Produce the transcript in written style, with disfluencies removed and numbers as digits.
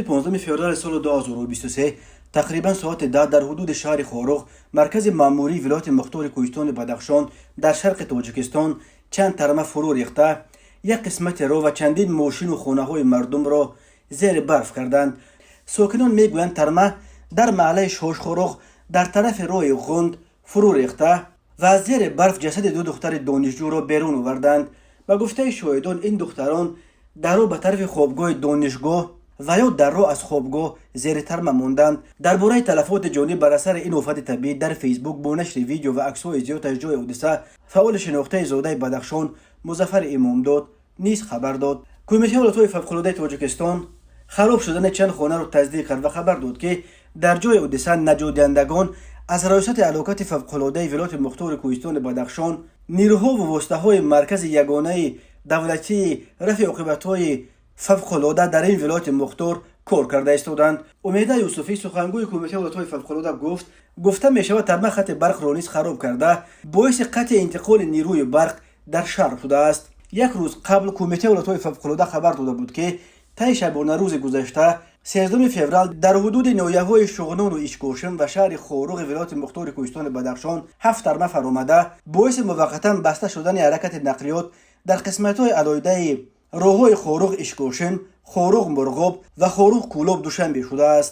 15 فوریه سال 2023 تقریبا ساعت 10 در حدود شهر خوروغ مرکز ماموری ولایت مختار کوهستان بدخشان در شرق تاجیکستان چند ترمه فرو ریخته یک قسمت را و چندین ماشین و خانه های مردم را زیر برف کردند. ساکنان میگویند ترمه در محله شوشخوروغ در طرف راه غوند فرو ریخته و از زیر برف جسد دو دختر دانشجو را بیرون آوردند. به گفته شاهدان این دختران در رو به طرف خوابگاه دانشگاه و یا در رو از خوابگاه زیر ترمه ماندند. درباره تلفات جانی بر اثر این آفت طبیعی در فیسبوک با نشر ویدیو و عکس‌های زیاد از جای حادثه فعال شناخته زاده بدخشان مظفر امامداد نیز خبر داد. کمیته حالت‌های فوق‌العاده تاجیکستان خراب شدن چند خانه را تصدیق کرد و خبر داد که در جای حادثه نجات دهندگان از ریاست علاقات فوق‌العاده ولایت مختار کوهستان بدخشان نیروها و واسطه‌های مرکز یگانه دولتی رفع عاقبت‌های فوق‌العاده در این ولایت مختار کار کرده استودند. امیده یوسفی سخنگوی کمیته حالت‌های فوق‌العاده گفته می‌شود ترمه خط برق را نیز خراب کرده باعث قطع انتقال نیروی برق در شهر شده است. یک روز قبل کمیته حالت‌های فوق‌العاده خبر داده بود که طی شبانه روز گذشته 13 فوریه در حدود ناحیه‌های شغنان و ایشکوشن و شهر خوروغ ولایت مختار کوهستان بدخشان 7 ترمه فرآمده باعث موقتا بسته شدن حرکت نقلیات در قسمت‌های علیحده راه‌های خوروغ ایشکوشن، خوروغ مرغاب و خوروغ کولاب دوشنبه شده است.